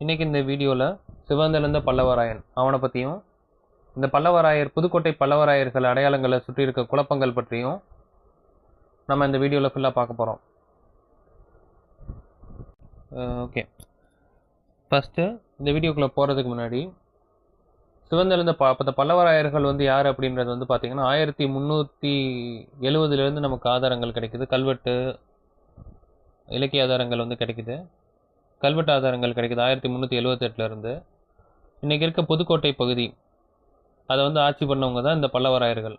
இன்னைக்கு இந்த வீடியோவில் சிவந்தெழுந்த பல்லவராயன் அவனை பற்றியும் இந்த பல்லவராயர் புதுக்கோட்டை பல்லவராயர்கள் அடையாளங்களை சுற்றி இருக்க குழப்பங்கள் பற்றியும் நம்ம இந்த வீடியோவில் ஃபுல்லாக பார்க்க போகிறோம். ஓகே, ஃபஸ்ட்டு இந்த வீடியோக்குள்ளே போகிறதுக்கு முன்னாடி சிவந்தெழுந்த பல்லவராயர்கள் யார் அப்படின்றது பார்த்தீங்கன்னா 1370 நமக்கு ஆதாரங்கள் கிடைக்குது. கல்வெட்டு இலக்கிய ஆதாரங்கள் கிடைக்குது. கல்வெட்டு ஆதாரங்கள் கிடைக்குது 1378 இன்றைக்கி இருக்க புதுக்கோட்டை பகுதி அதை ஆட்சி பண்ணவங்க தான் இந்த பல்லவராயர்கள்.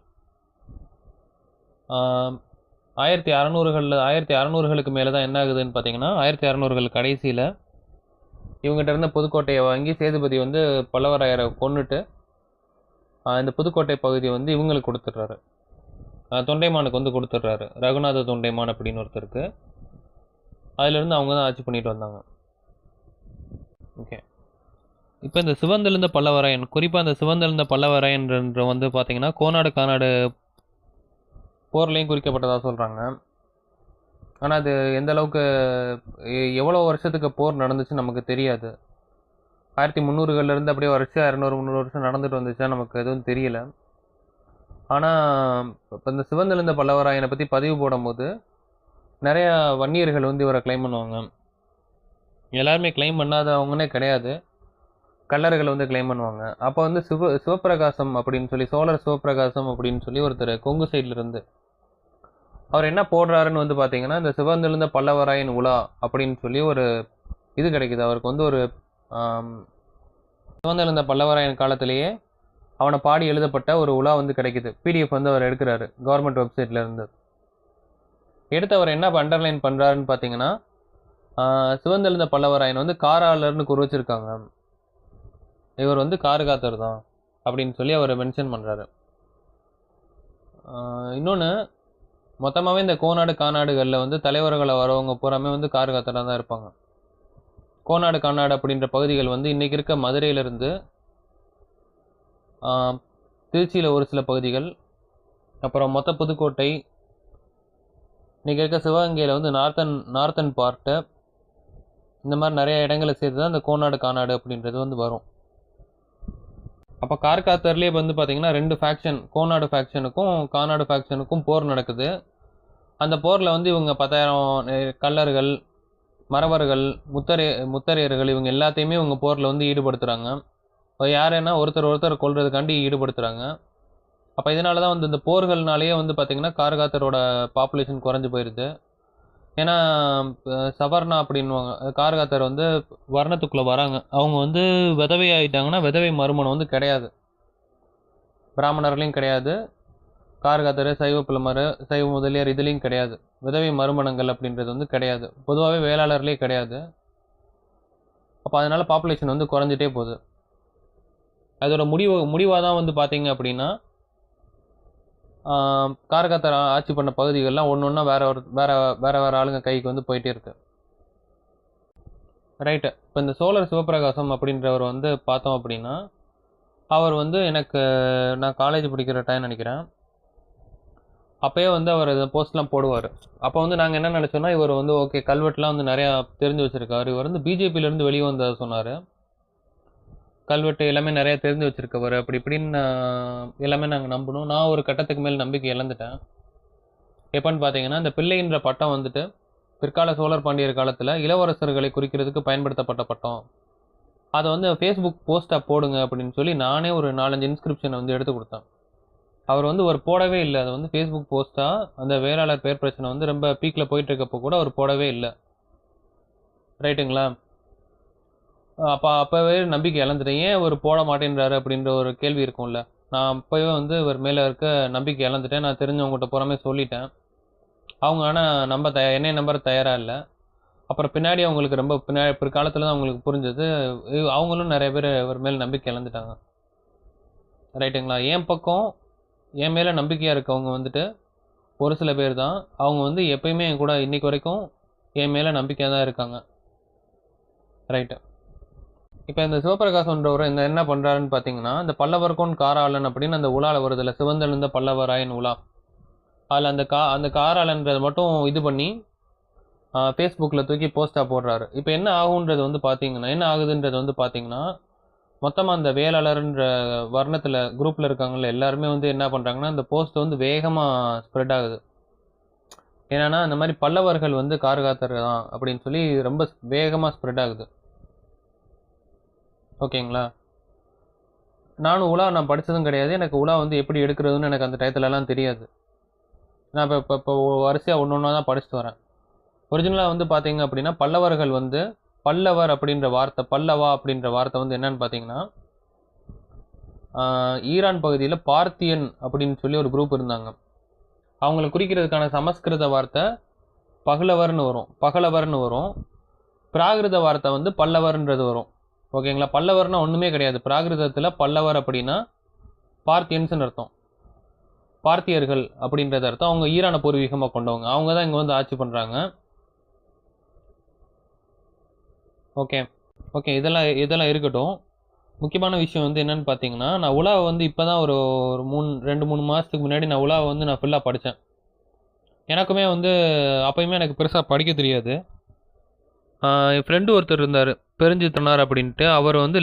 1600களுக்கு மேலே தான் என்ன ஆகுதுன்னு பார்த்தீங்கன்னா 1600கள் கடைசியில் இவங்ககிட்ட இருந்த புதுக்கோட்டையை வாங்கி சேதுபதி பல்லவராயரை கொண்டுட்டு இந்த புதுக்கோட்டை பகுதியை இவங்களுக்கு கொடுத்துட்றாரு, தொண்டைமானுக்கு கொடுத்துட்றாரு. ரகுநாத தொண்டைமான் அப்படின்னு ஒருத்தருக்கு. அதிலிருந்து அவங்க தான் ஆட்சி பண்ணிட்டு வந்தாங்க. ஓகே, இப்போ இந்த சிவந்தெழுந்த பல்லவராயன், குறிப்பாக இந்த சிவந்தெழுந்த பல்லவராயன்ற பார்த்தீங்கன்னா கோனாடு கானாடு போர்லையும் குறிக்கப்பட்டதாக சொல்கிறாங்க. ஆனால் அது எந்த அளவுக்கு எவ்வளோ வருஷத்துக்கு போர் நடந்துச்சு நமக்கு தெரியாது. 1300களிலிருந்து அப்படியே வருஷம் 200-300 வருஷம் நடந்துட்டு வந்துச்சா நமக்கு எதுவும் தெரியல. ஆனால் இப்போ இந்த சிவந்தெழுந்த பல்லவராயனை பற்றி பதிவு போடும்போது நிறையா வன்னியர்கள் இவரை கிளைம் பண்ணுவாங்க. எல்லாருமே கிளைம் பண்ணாதவங்கன்னே கிடையாது, கல்லர்கள் கிளைம் பண்ணுவாங்க. அப்போ சிவப்பிரகாசம் அப்படின்னு சொல்லி, சோழர் சிவப்பிரகாசம் அப்படின்னு சொல்லி ஒருத்தர் கொங்கு சைடில் இருந்து அவர் என்ன போடுறாருன்னு பார்த்தீங்கன்னா இந்த சிவந்தெழுந்த பல்லவராயன் உலா அப்படின்னு சொல்லி ஒரு இது கிடைக்குது அவருக்கு. ஒரு சிவந்தெழுந்த பல்லவராயன் காலத்திலேயே அவனை பாடி எழுதப்பட்ட ஒரு உலா கிடைக்குது. பிடிஎஃப் அவர் எடுக்கிறாரு கவர்மெண்ட் வெப்சைட்ல இருந்து. எடுத்து அவர் என்ன அண்டர்லைன் பண்ணுறாருன்னு பார்த்தீங்கன்னா சிவந்தெழுந்த பல்லவராயன் காராளர்னு குறிச்சிருக்காங்க, இவர் காருகாத்தர் தான் அப்படின்னு சொல்லி அவர் மென்ஷன் பண்ணுறாரு. இன்னொன்று, மொத்தமாகவே இந்த கோனாடு கானாடுகளில் தலைவர்களை வரவங்க பூராமே காருகாத்தராக தான் இருப்பாங்க. கோனாடு கானாடு அப்படின்ற பகுதிகள் இன்றைக்கி இருக்க மதுரையிலிருந்து திருச்சியில் ஒரு சில பகுதிகள், அப்புறம் மொத்த புதுக்கோட்டை, இன்றைக்கி இருக்க சிவகங்கையில் நார்த்தன் பார்ட்டு, இந்த மாதிரி நிறைய இடங்களை சேர்த்து தான் இந்த கோனாடு கானாடு அப்படின்றது வரும். அப்போ கார்காத்தர்லேயே பார்த்தீங்கன்னா 2 ஃபேக்ஷன், கோனாடு ஃபேக்ஷனுக்கும் கானாடு ஃபேக்ஷனுக்கும் போர் நடக்குது. அந்த போரில் இவங்க 10,000 கல்லர்கள், மறவர்கள், முத்தரையர்கள் இவங்க எல்லாத்தையுமே இவங்க போரில் ஈடுபடுத்துகிறாங்க. யாருன்னா ஒருத்தர் கொல்றதுக்காண்டி ஈடுபடுத்துகிறாங்க. அப்போ இதனால தான் இந்த போர்கள்னாலேயே பார்த்தீங்கன்னா கார்காத்தரோட பாப்புலேஷன் குறைஞ்சி போயிடுது. ஏன்னா சவர்ணா அப்படின்வாங்க, கார்காத்தர் வர்ணத்துக்குள்ளே வராங்க. அவங்க விதவை ஆகிட்டாங்கன்னா விதவை மறுமணம் கிடையாது, பிராமணர்லையும் கிடையாது, கார்காத்தர் சைவ பிளமர் சைவ முதலியார் இதுலேயும் கிடையாது. விதவை மறுமணங்கள் அப்படின்றது கிடையாது, பொதுவாகவே வேளாளர்லேயே கிடையாது. அப்போ அதனால் பாப்புலேஷன் குறைஞ்சிட்டே போகுது. அதோட முடிவாக தான் பார்த்தீங்க அப்படின்னா கார்காத்தர் ஆட்சி பண்ண பகுதிகள்லாம் ஒன்று ஒன்றா வேற ஆளுங்க கைக்கு போயிட்டே இருக்கு. ரைட்டு, இப்போ இந்த சோழர் சிவப்பிரகாசம் அப்படின்றவர் பார்த்தோம் அப்படின்னா அவர் எனக்கு நான் காலேஜ் படிக்கிற டைம் நினைக்கிறேன், அப்போயே அவர் போஸ்ட்லாம் போடுவார். அப்போ நாங்கள் என்ன நினச்சோன்னா இவர் ஓகே கல்வெட்டுலாம் நிறையா தெரிஞ்சு வச்சுருக்காரு, இவர் பிஜேபியிலேருந்து வெளியே வந்த சொன்னார், கல்வெட்டு எல்லாமே நிறையா தெரிஞ்சு வச்சுருக்கவர் அப்படி இப்படின்னு எல்லாமே நாங்கள் நம்பணும். நான் ஒரு கட்டத்துக்கு மேல் நம்பிக்கை இழந்துட்டேன். எப்போன்னு பார்த்தீங்கன்னா இந்த பிள்ளைன்ற பட்டம் பிற்கால சோழர் பாண்டியர் காலத்தில் இளவரசர்களை குறிக்கிறதுக்கு பயன்படுத்தப்பட்ட பட்டம். அதை ஃபேஸ்புக் போஸ்ட்டாக போடுங்க அப்படின்னு சொல்லி நானே ஒரு 4-5 இன்ஸ்கிரிப்ஷனை எடுத்து கொடுத்தேன். அவர் ஒரு போடவே இல்லை. அது ஃபேஸ்புக் போஸ்ட்டாக அந்த வேளாளர் பேர் பிரச்சனை ரொம்ப பீக்கில் போயிட்டு இருக்கப்போ கூட அவர் போடவே இல்லை. ரைட்டுங்களா? அப்போவே நம்பிக்கை இழந்துட்டேன். ஏன் அவர் போட மாட்டேன்றாரு அப்படின்ற ஒரு கேள்வி இருக்கும்ல. நான் அப்போவே இவர் மேலே இருக்க நம்பிக்கை இழந்துட்டேன். நான் தெரிஞ்சவங்ககிட்ட புறமே சொல்லிட்டேன். அவங்க ஆனால் என்னைய நம்பர் தயாராக இல்லை. அப்புறம் பின்னாடி அவங்களுக்கு ரொம்ப பிற்காலத்தில் தான் அவங்களுக்கு புரிஞ்சது, அவங்களும் நிறைய பேர் இவர் மேலே நம்பிக்கை இழந்துட்டாங்க. ரைட்டுங்களா? என் மேலே நம்பிக்கையாக இருக்கவங்க ஒரு சில பேர் தான். அவங்க எப்பயுமே என் கூட இன்னைக்கு வரைக்கும் என் மேலே நம்பிக்கையாக தான் இருக்காங்க. ரைட்டு, இப்போ இந்த சிவப்பிரகாசன்றவர் என்ன பண்ணுறாருன்னு பார்த்தீங்கன்னா இந்த பல்லவர்கோன் காராளன் அப்படின்னு அந்த உலாவில் வருதில்ல, சிவந்தெழுந்த பல்லவராயன் உலா, அதில் அந்த காராளன்றதை மட்டும் இது பண்ணி ஃபேஸ்புக்கில் தூக்கி போஸ்ட்டாக போடுறாரு. இப்போ என்ன ஆகுன்றது வந்து பார்த்தீங்கன்னா என்ன ஆகுதுன்றது வந்து பார்த்தீங்கன்னா, மொத்தமாக அந்த வேளாளர்ன்ற வர்ணத்தில் குரூப்பில் இருக்காங்கல்ல எல்லாருமே வந்து என்ன பண்ணுறாங்கன்னா, இந்த போஸ்ட் வந்து வேகமாக ஸ்ப்ரெட் ஆகுது. என்னன்னா இந்த மாதிரி பல்லவர்கள் வந்து கார்காத்தர் தான் அப்படின்னு சொல்லி ரொம்ப வேகமாக ஸ்ப்ரெட் ஆகுது. ஓகேங்களா? நான் படித்ததும் கிடையாது. எனக்கு உலா வந்து எப்படி எடுக்கிறதுன்னு எனக்கு அந்த டயத்துலலாம் தெரியாது. நான் இப்போ வரிசையாக ஒன்று ஒன்றா தான் படிச்சுட்டு வரேன். ஒரிஜினலாக வந்து பார்த்தீங்க அப்படின்னா பல்லவர்கள் வந்து பல்லவர் அப்படின்ற வார்த்தை பல்லவா அப்படின்ற வார்த்தை வந்து என்னன்னு பார்த்தீங்கன்னா, ஈரான் பகுதியில் பார்த்தியன் அப்படின்னு சொல்லி ஒரு குரூப் இருந்தாங்க. அவங்களை குறிக்கிறதுக்கான சமஸ்கிருத வார்த்தை பகலவர்னு வரும். பிராகிருத வார்த்தை வந்து பல்லவர்ன்றது வரும். ஓகேங்களா? பல்லவர்னா ஒன்றுமே கிடையாது. பிராகிருதத்தில் பல்லவர் அப்படின்னா பார்த்தியன்ஸ்னு அர்த்தம். பார்த்தியர்கள் அப்படின்றது அர்த்தம். அவங்க ஈரானை பூர்வீகமாக கொண்டவங்க. அவங்க தான் இங்கே வந்து ஆட்சி பண்ணுறாங்க. ஓகே ஓகே இதெல்லாம் இருக்கட்டும். முக்கியமான விஷயம் வந்து என்னன்னு பார்த்தீங்கன்னா, நான் உலாவை வந்து இப்போ தான் ஒரு 2-3 மாதத்துக்கு முன்னாடி நான் உலாவை வந்து நான் ஃபுல்லாக படித்தேன். எனக்குமே வந்து அப்போயுமே எனக்கு பெருசாக படிக்க தெரியாது. என் ஃப்ரெண்டு ஒருத்தர் இருந்தார், பெருஞ்சித்தனார் அப்படின்ட்டு. அவர் வந்து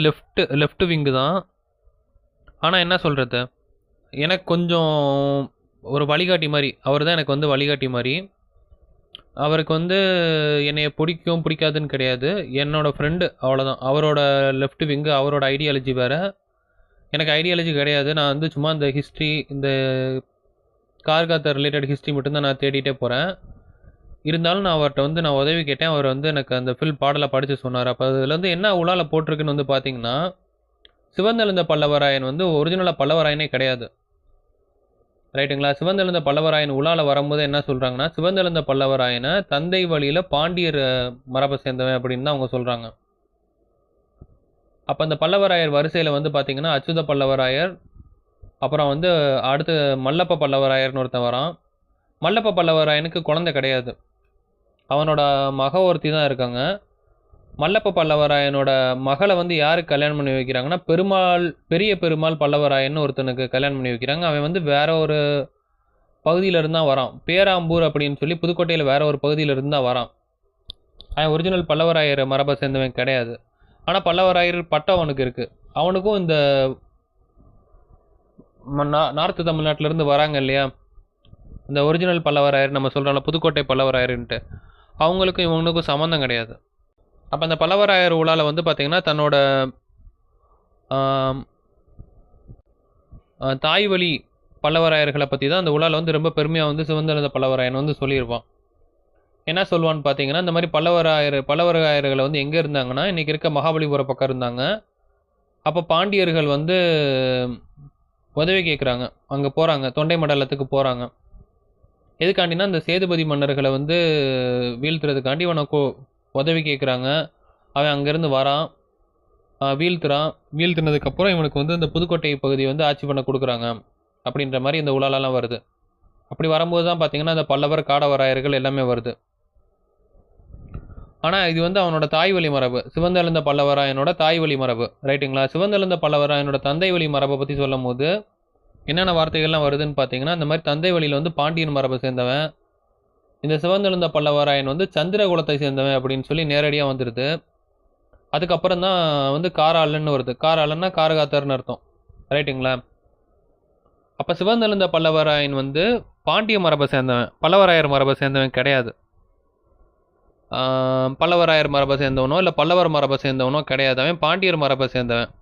லெஃப்ட் விங்கு தான். ஆனால் என்ன சொல்கிறது, எனக்கு கொஞ்சம் ஒரு வழிகாட்டி மாதிரி. அவர் தான் எனக்கு வந்து வழிகாட்டி மாதிரி. அவருக்கு வந்து என்னைய பிடிக்கும் பிடிக்காதுன்னு கிடையாது. என்னோட ஃப்ரெண்டு அவ்வளோதான். அவரோட லெஃப்ட் விங்கு, அவரோட ஐடியாலஜி வேறு. எனக்கு ஐடியாலஜி கிடையாது. நான் வந்து சும்மா இந்த ஹிஸ்ட்ரி, இந்த கார்காத்தர் ரிலேட்டட் ஹிஸ்ட்ரி மட்டும்தான் நான் தேடிட்டே போகிறேன். இருந்தாலும் நான் அவர்கிட்ட வந்து நான் உதவி கேட்டேன். அவர் வந்து எனக்கு அந்த பாடலை படித்து சொன்னார். அப்போ அதில் வந்து என்ன உலால போட்டிருக்குன்னு வந்து பார்த்தீங்கன்னா, சிவந்தெழுந்த பல்லவராயன் வந்து ஒரிஜினலாக பல்லவராயனே கிடையாது. ரைட்டுங்களா? சிவந்தெழுந்த பல்லவராயன் உலால வரும்போது என்ன சொல்கிறாங்கன்னா, சிவந்தெழுந்த பல்லவராயனை தந்தை வழியில் பாண்டியர் மரபை சேர்ந்தவன் அப்படின்னு தான் அவங்க சொல்கிறாங்க. அப்போ அந்த பல்லவராயர் வரிசையில் வந்து பார்த்தீங்கன்னா, அச்சுத பல்லவராயர், அப்புறம் வந்து அடுத்து மல்லப்ப பல்லவராயர்னு ஒருத்தன் வரான். மல்லப்ப பல்லவராயனுக்கு குழந்தை கிடையாது. அவனோட மக ஒருத்தி தான் இருக்காங்க. மல்லப்ப பல்லவராயனோட மகளை வந்து யாருக்கு கல்யாணம் பண்ணி வைக்கிறாங்கன்னா, பெரிய பெருமாள் பல்லவராயன் ஒருத்தனுக்கு கல்யாணம் பண்ணி வைக்கிறாங்க. அவன் வந்து வேற ஒரு பகுதியில இருந்து தான் வரான். பேராம்பூர் அப்படின்னு சொல்லி புதுக்கோட்டையில் வேற ஒரு பகுதியில இருந்து தான் வரான். அவன் ஒரிஜினல் பல்லவராயர் மரபை சேர்ந்தவன் கிடையாது. ஆனால் பல்லவராயர் பட்டம் அவனுக்கு இருக்குது. அவனுக்கும் இந்த நார்த்து தமிழ்நாட்டிலேருந்து வராங்க இல்லையா, இந்த ஒரிஜினல் பல்லவராயர் நம்ம சொல்கிறோம்ல, புதுக்கோட்டை பல்லவராயர்ன்ட்டு, அவங்களுக்கும் இவனுக்கும் சம்மந்தம் கிடையாது. அப்போ அந்த பல்லவராயர் உலால வந்து பார்த்திங்கன்னா தன்னோட தாய் வழி பல்லவராயர்களை பற்றி தான் அந்த உலால வந்து ரொம்ப பெருமையாக வந்து சிவந்தெழுந்த பல்லவராயன் வந்து சொல்லியிருப்பான். என்ன சொல்லுவான்னு பார்த்தீங்கன்னா, இந்த மாதிரி பல்லவராயர்களை வந்து எங்கே இருந்தாங்கன்னா, இன்றைக்கி இருக்க மகாபலிபுரம் பக்கம் இருந்தாங்க. அப்போ பாண்டியர்கள் வந்து உதவி கேட்குறாங்க. அங்கே போகிறாங்க, தொண்டை மண்டலத்துக்கு போகிறாங்க. எதுக்காண்டினா இந்த சேதுபதி மன்னர்களை வந்து வீழ்த்துறதுக்காண்டி இவனுக்கு உதவி கேட்குறாங்க. அவன் அங்கேருந்து வரான், வீழ்த்தினதுக்கப்புறம் இவனுக்கு வந்து இந்த புதுக்கோட்டை பகுதியை வந்து ஆட்சி பண்ண கொடுக்குறாங்க அப்படின்ற மாதிரி இந்த உலாலெல்லாம் வருது. அப்படி வரும்போது தான் பார்த்தீங்கன்னா இந்த பல்லவர் காடவராயர்கள் எல்லாமே வருது. ஆனால் இது வந்து அவனோட தாய் வழி மரபு, சிவந்தெழுந்த பல்லவராயனோட தாய் வழி மரபு. ரைட்டுங்களா? சிவந்தெழுந்த பல்லவராயனோட தந்தை வழி மரபை பற்றி சொல்லும் போது என்னென்ன வார்த்தைகள்லாம் வருதுன்னு பார்த்தீங்கன்னா, இந்த மாதிரி தந்தை வழியில் வந்து பாண்டியன் மரபை சேர்ந்தவன், இந்த சிவந்தெழுந்த பல்லவராயன் வந்து சந்திரகுலத்தை சேர்ந்தவன் அப்படின்னு சொல்லி நேரடியாக வந்துடுது. அதுக்கப்புறம் தான் வந்து காராளன்னு வருது. காராளன்னா காரகாத்தர்னு அர்த்தம். ரைட்டுங்களா? அப்போ சிவந்தெழுந்த பல்லவராயன் வந்து பாண்டிய மரபை சேர்ந்தவன், பல்லவராயர் மரபை சேர்ந்தவன் கிடையாது. பல்லவராயர் மரபை சேர்ந்தவனோ இல்லை பல்லவர் மரபை சேர்ந்தவனோ கிடையாது. அவன் பாண்டியர் மரபை சேர்ந்தவன்.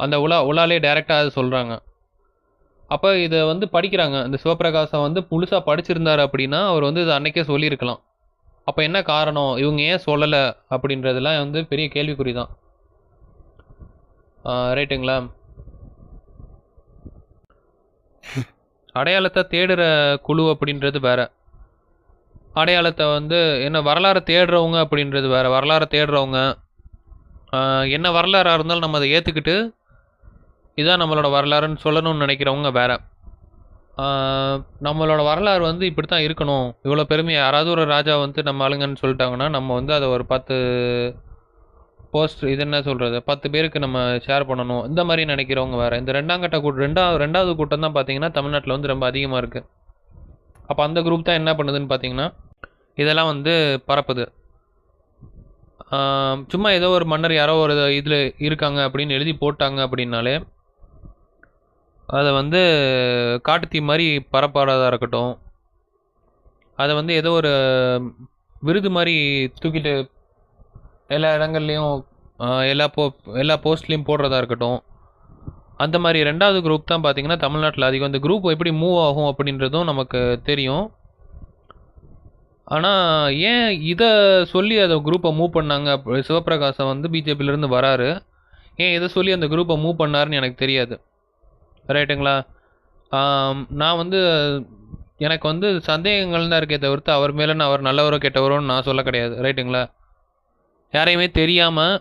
அந்த உலாலே டைரெக்டாக அது சொல்கிறாங்க. அப்போ இதை வந்து படிக்கிறாங்க. இந்த சிவபிரகாசம் வந்து முழுசாக படிச்சிருந்தார் அப்படின்னா அவர் வந்து இதை அன்னைக்கே சொல்லியிருக்கலாம். அப்போ என்ன காரணம், இவங்க ஏன் சொல்லலை அப்படின்றதெல்லாம் வந்து பெரிய கேள்விக்குறி தான். ரைட்டுங்களா? அடையாளத்தை தேடுற குழு அப்படின்றது வேற, அடையாளத்தை வந்து என்ன வரலாறு தேடுறவங்க அப்படின்றது வேற. வரலாறு தேடுறவங்க என்ன வரலாறாக இருந்தாலும் நம்ம அதை ஏற்றுக்கிட்டு இதுதான் நம்மளோட வரலாறுன்னு சொல்லணும்னு நினைக்கிறவங்க வேற. நம்மளோட வரலாறு வந்து இப்படி தான் இருக்கணும், இவ்வளோ பெருமை. யாராவது ஒரு ராஜா வந்து நம்ம ஆளுங்கன்னு சொல்லிட்டாங்கன்னா நம்ம வந்து அதை ஒரு 10 போஸ்ட், இது என்ன சொல்கிறது, 10 பேருக்கு நம்ம ஷேர் பண்ணணும், இந்த மாதிரி நினைக்கிறவங்க வேறு. இந்த ரெண்டாவது கூட்டம் தான் பார்த்தீங்கன்னா தமிழ்நாட்டில் வந்து ரொம்ப அதிகமாக இருக்குது. அப்போ அந்த குரூப் தான் என்ன பண்ணுதுன்னு பார்த்தீங்கன்னா, இதெல்லாம் வந்து பரப்புது. சும்மா ஏதோ ஒரு மன்னர் யாரோ ஒரு இதில் இருக்காங்க அப்படின்னு எழுதி போட்டாங்க அப்படின்னாலே அதை வந்து காட்டுத்தீ மாதிரி பரப்பாறதா இருக்கட்டும், அதை வந்து ஏதோ ஒரு விருது மாதிரி தூக்கிட்டு எல்லா இடங்கள்லையும் எல்லா போஸ்ட்லேயும் போடுறதா இருக்கட்டும், அந்த மாதிரி 2வது குரூப் தான் பார்த்தீங்கன்னா தமிழ்நாட்டில் அதிகம். இந்த குரூப் எப்படி மூவ் ஆகும் அப்படின்றதும் நமக்கு தெரியும். ஆனால் ஏன் இதை சொல்லி அதை குரூப்பை மூவ் பண்ணாங்க? சிவபிரகாசம் வந்து பிஜேபியிலேருந்து வராரு, ஏன் இதை சொல்லி அந்த குரூப்பை மூவ் பண்ணாருன்னு எனக்கு தெரியாது. ரைட்டுங்களா? நான் வந்து எனக்கு வந்து சந்தேகங்கள் தான் இருக்கே தவிர்த்து அவர் மேலே அவர் நல்லவரோ கெட்டவரோன்னு நான் சொல்ல கிடையாது. ரைட்டுங்களா? யாரையுமே தெரியாமல்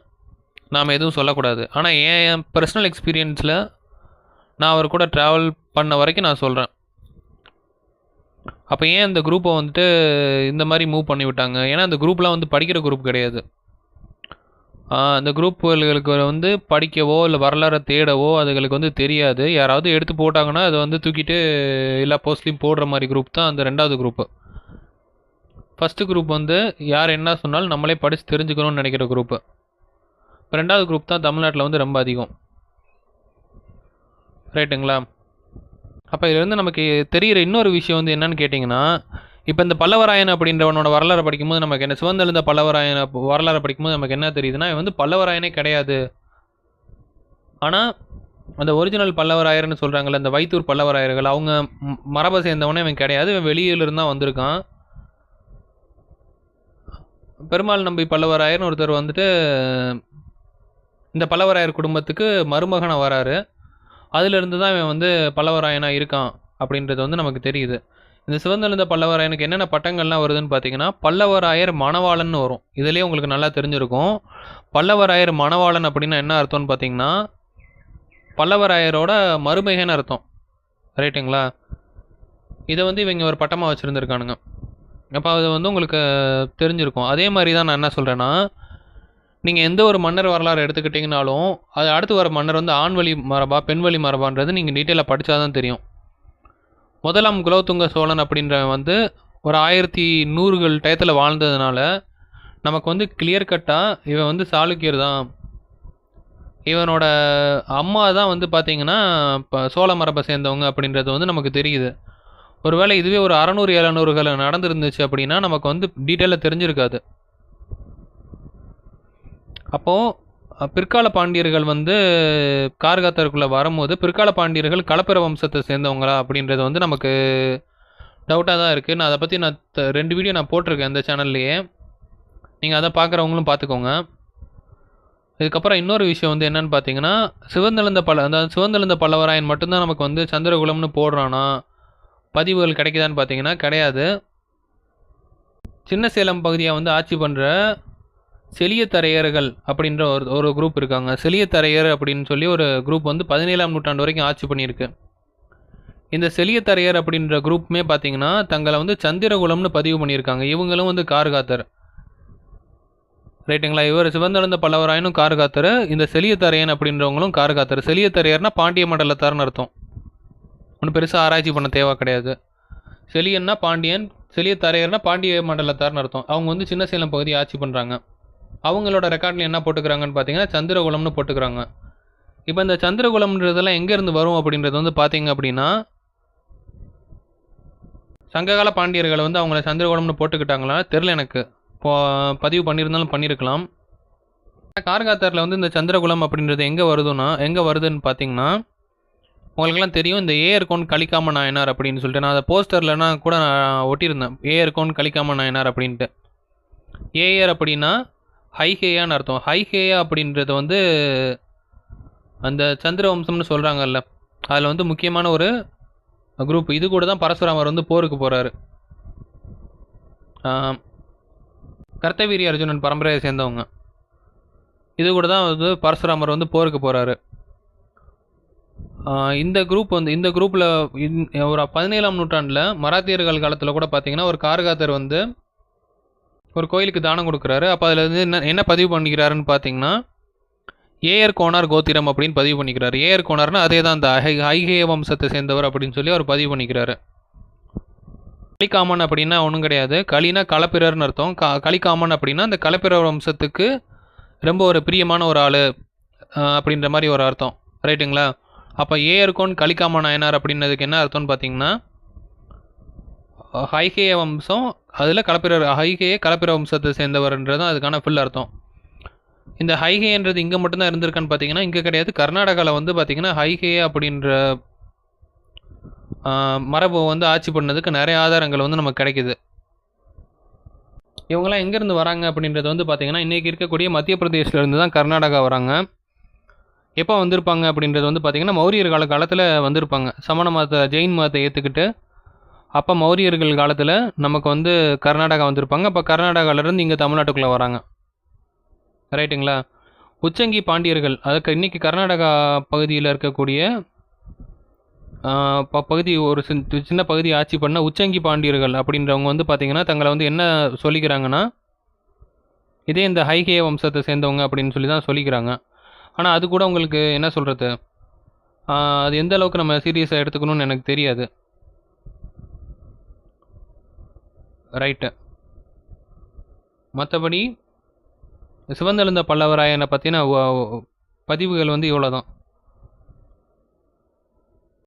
நாம் எதுவும் சொல்லக்கூடாது. ஆனால் என் பர்சனல் எக்ஸ்பீரியன்ஸில் நான் அவர் கூட ட்ராவல் பண்ண வரைக்கும் நான் சொல்கிறேன். அப்போ ஏன் அந்த குரூப்பை வந்துட்டு இந்த மாதிரி மூவ் பண்ணி விட்டாங்க? ஏன்னா அந்த குரூப்லாம் வந்து படிக்கிற குரூப் கிடையாது. அந்த குரூப்புகளுக்கு வந்து படிக்கவோ இல்லை வரலாறை தேடவோ அதுகளுக்கு வந்து தெரியாது. யாராவது எடுத்து போட்டாங்கன்னா அதை வந்து தூக்கிட்டு எல்லா போஸ்ட்லேயும் போடுற மாதிரி குரூப் தான் அந்த 2வது குரூப்பு. ஃபஸ்ட்டு குரூப் வந்து யார் என்ன சொன்னாலும் நம்மளே படித்து தெரிஞ்சுக்கணும்னு நினைக்கிற குரூப்பு. இப்போ 2வது குரூப் தான் தமிழ்நாட்டில் வந்து ரொம்ப அதிகம். ரைட்டுங்களா? அப்போ இதுலேருந்து நமக்கு தெரிகிற இன்னொரு விஷயம் வந்து என்னன்னு கேட்டிங்கன்னா, இப்போ இந்த பல்லவராயன் அப்படின்றவனோட வரலாறு படிக்கும்போது நமக்கு என்ன, சிவந்தெழுந்த பல்லவராயன் வரலாறு படிக்கும்போது நமக்கு என்ன தெரியுதுன்னா, இவன் வந்து பல்லவராயனே கிடையாது. ஆனால் அந்த ஒரிஜினல் பல்லவராயர்னு சொல்கிறாங்கல்ல, இந்த வைத்தூர் பல்லவராயர்கள், அவங்க மரபை சேர்ந்தவனே இவன் கிடையாது. இவன் வெளியிலிருந்து தான் வந்திருக்கான். பெருமாள் நம்பி பல்லவராயர்னு ஒருத்தர் வந்துட்டு இந்த பல்லவராயர் குடும்பத்துக்கு மருமகனாக வராரு. அதிலிருந்து தான் இவன் வந்து பல்லவராயனாக இருக்கான் அப்படின்றது வந்து நமக்கு தெரியுது. இந்த சிவந்தெழுந்த பல்லவராயனுக்கு என்னென்ன பட்டங்கள்லாம் வருதுன்னு பார்த்தீங்கன்னா, பல்லவராயர் மணவாளன்னு வரும். இதுலேயே உங்களுக்கு நல்லா தெரிஞ்சிருக்கும். பல்லவராயர் மணவாளன் அப்படின்னா என்ன அர்த்தம்னு பார்த்தீங்கன்னா, பல்லவராயரோட மருமகன்னு அர்த்தம். ரைட்டுங்களா? இதை வந்து இவங்க ஒரு பட்டமாக வச்சுருந்துருக்கானுங்க. அப்போ அது வந்து உங்களுக்கு தெரிஞ்சிருக்கும். அதே மாதிரி தான் நான் என்ன சொல்கிறேன்னா, நீங்கள் எந்த ஒரு மன்னர் வரலாறு எடுத்துக்கிட்டிங்கனாலும் அது அடுத்து வர மன்னர் வந்து ஆண் வழி மரபா பெண் வழி மரபான்றது நீங்கள் டீட்டெயிலாக படித்தா தான் தெரியும். முதலாம் குலோத்துங்க சோழன் அப்படின்றவன் வந்து ஒரு 1100கள் டயத்தில் வாழ்ந்ததுனால நமக்கு வந்து கிளியர் கட்டாக இவன் வந்து சாளுக்கியர் தான். இவனோட அம்மா தான் வந்து பார்த்தீங்கன்னா இப்போ சோழ மரபை சேர்ந்தவங்க அப்படின்றது வந்து நமக்கு தெரியுது. ஒருவேளை இதுவே ஒரு 600 700கள் நடந்துருந்துச்சு அப்படின்னா நமக்கு வந்து டீட்டெயிலாக தெரிஞ்சிருக்காது. அப்போது பிற்கால பாண்டியர்கள் வந்து கார்காத்தருக்குள்ளே வரும்போது பிற்கால பாண்டியர்கள் களப்பிர வம்சத்தை சேர்ந்தவங்களா அப்படின்றது வந்து நமக்கு டவுட்டாக தான் இருக்குது. நான் அதை பற்றி 2 வீடியோ நான் போட்டிருக்கேன் இந்த சேனல்லையே. நீங்கள் அதை பார்க்குறவங்களும் பார்த்துக்கோங்க. இதுக்கப்புறம் இன்னொரு விஷயம் வந்து என்னென்னு பார்த்தீங்கன்னா, அதாவது சிவந்தெழுந்த பல்லவராயன் மட்டும்தான் நமக்கு வந்து சந்திரகுலம்னு போடுறானா, பதிவுகள் கிடைக்குதான்னு பார்த்தீங்கன்னா கிடையாது. சின்ன சேலம் பகுதியை வந்து ஆட்சி பண்ணுற செலியத்தரையர்கள் அப்படின்ற ஒரு குரூப் இருக்காங்க. செலியத்தரையர் அப்படின்னு சொல்லி ஒரு குரூப் வந்து 17ஆம் நூற்றாண்டு வரைக்கும் ஆட்சி பண்ணியிருக்கு. இந்த செலியத்தரையர் அப்படின்ற குரூப்புமே பார்த்தீங்கன்னா தங்களை வந்து சந்திரகுலம்னு பதிவு பண்ணியிருக்காங்க. இவங்களும் வந்து கார்காத்தர். ரைட்டுங்களா? இவர் சிவந்தெழுந்த பல்லவராயனும் கார்காத்தர், இந்த செலியத்தரையன் அப்படின்றவங்களும் கார்காத்தர். செலியத்தரையர்னா பாண்டிய மண்டலத்தார்னு அர்த்தம். ஒன்றும் பெருசாக ஆராய்ச்சி பண்ண தேவை கிடையாது. செலியன்னா பாண்டியன், செலியத்தரையர்னா பாண்டிய மண்டலத்தார்னு அர்த்தம். அவங்க வந்து சின்ன சேலம் பகுதியை ஆட்சி பண்ணுறாங்க. அவங்களோட ரெக்கார்டில் என்ன போட்டுக்கிறாங்கன்னு பார்த்தீங்கன்னா சந்திரகுலம்னு போட்டுக்கிறாங்க. இப்போ இந்த சந்திரகுலம்ன்றதெல்லாம் எங்கேருந்து வரும் அப்படின்றது வந்து பார்த்தீங்க அப்படின்னா, சங்ககால பாண்டியர்களை வந்து அவங்கள சந்திரகுலம்னு போட்டுக்கிட்டாங்களா தெரில எனக்கு. இப்போ பதிவு பண்ணியிருந்தாலும் பண்ணியிருக்கலாம். கார்காத்தரில் வந்து இந்த சந்திரகுலம் அப்படின்றது எங்கே வருதுன்னு பார்த்தீங்கன்னா, உங்களுக்கெல்லாம் தெரியும் இந்த ஏஆர்கோன் கலிக்காம நாயனார் அப்படின்னு சொல்லிட்டு, நான் அதை போஸ்டர்லனா கூட நான் ஒட்டியிருந்தேன். ஏஆர்கோன் கலிக்காம நாயனார் அப்படின்ட்டு. ஏஆர் அப்படின்னா ஹைஹேயான்னு அர்த்தம். ஹைஹேயா அப்படின்றது வந்து அந்த சந்திர வம்சம்னு சொல்கிறாங்கல்ல, அதில் வந்து முக்கியமான ஒரு குரூப். இது கூட தான் பரசுராமர் வந்து போருக்கு போகிறாரு. கர்த்தவீரி அர்ஜுனன் பரம்பரையை சேர்ந்தவங்க. இது கூட தான் வந்து பரசுராமர் வந்து போருக்கு போகிறாரு. இந்த குரூப்பில் ஒரு 17ஆம் நூற்றாண்டில் மராத்தியர்கள் காலத்தில் கூட பார்த்தீங்கன்னா ஒரு கார்காத்தர் வந்து ஒரு கோயிலுக்கு தானம் கொடுக்குறாரு. அப்போ அதில் வந்து என்ன பதிவு பண்ணிக்கிறாருன்னு பார்த்தீங்கன்னா, ஏஆர் கோனார் கோத்திரம் அப்படின்னு பதிவு பண்ணிக்கிறாரு. ஏஆர் கோனார்னா அதே தான் அந்த ஐஹேய வம்சத்தை சேர்ந்தவர் அப்படின்னு சொல்லி அவர் பதிவு பண்ணிக்கிறாரு. கலிகாமன் அப்படின்னா ஒன்றும் கிடையாது. கலினா களப்பிரர்னு அர்த்தம். கலிகாமன் அப்படின்னா அந்த களப்பிரர் வம்சத்துக்கு ரொம்ப ஒரு பிரியமான ஒரு ஆள் அப்படின்ற மாதிரி ஒரு அர்த்தம். ரைட்டுங்களா? அப்போ ஏயர்கோன் கலிகாம நாயனார் அப்படின்னதுக்கு என்ன அர்த்தம்னு பார்த்தீங்கன்னா, ஹைகேய வம்சம், அதில் ஹைகேய களப்பிர வம்சத்தை சேர்ந்தவர்ன்றது தான் அதுக்கான ஃபுல் அர்த்தம். இந்த ஹைகேன்றது இங்கே மட்டும்தான் இருந்திருக்கான்னு பார்த்தீங்கன்னா இங்கே கிடையாது. கர்நாடகாவில் வந்து பார்த்தீங்கன்னா ஹைகேய அப்படின்ற மரபு வந்து ஆட்சி பண்ணதுக்கு நிறைய ஆதாரங்கள் வந்து நமக்கு கிடைக்குது. இவங்கெல்லாம் எங்கேருந்து வராங்க அப்படின்றது வந்து பார்த்தீங்கன்னா இன்றைக்கி இருக்கக்கூடிய மத்திய பிரதேஷ்லேருந்து தான் கர்நாடகா வராங்க. எப்போ வந்திருப்பாங்க அப்படின்றது வந்து பார்த்தீங்கன்னா மௌரியர் காலத்தில் வந்திருப்பாங்க. சமண மதத்தை ஜெயின் மதத்தை ஏற்றுக்கிட்டு அப்போ மௌரியர்கள் காலத்தில் நமக்கு வந்து கர்நாடகா வந்திருப்பாங்க. அப்போ கர்நாடகாவிலேருந்து இங்கே தமிழ்நாட்டுக்குள்ளே வராங்க. ரைட்டுங்களா? உச்சங்கி பாண்டியர்கள், அதுக்கு இன்றைக்கி கர்நாடகா பகுதியில் இருக்கக்கூடிய பகுதி ஒரு சின்ன பகுதி ஆட்சி பண்ண உச்சங்கி பாண்டியர்கள் அப்படின்றவங்க வந்து பார்த்திங்கன்னா தங்களை வந்து என்ன சொல்லிக்கிறாங்கன்னா, இதே இந்த ஹைகேய வம்சத்தை சேர்ந்தவங்க அப்படின்னு சொல்லி தான் சொல்லிக்கிறாங்க. ஆனால் அது கூட உங்களுக்கு என்ன சொல்கிறது, அது எந்த அளவுக்கு நம்ம சீரியஸாக எடுத்துக்கணும்னு எனக்கு தெரியாது. ரைட்டு. மற்றபடி சிவந்தெழுந்த பல்லவராயனை பற்றின பதிவுகள் வந்து இவ்வளோ தான்.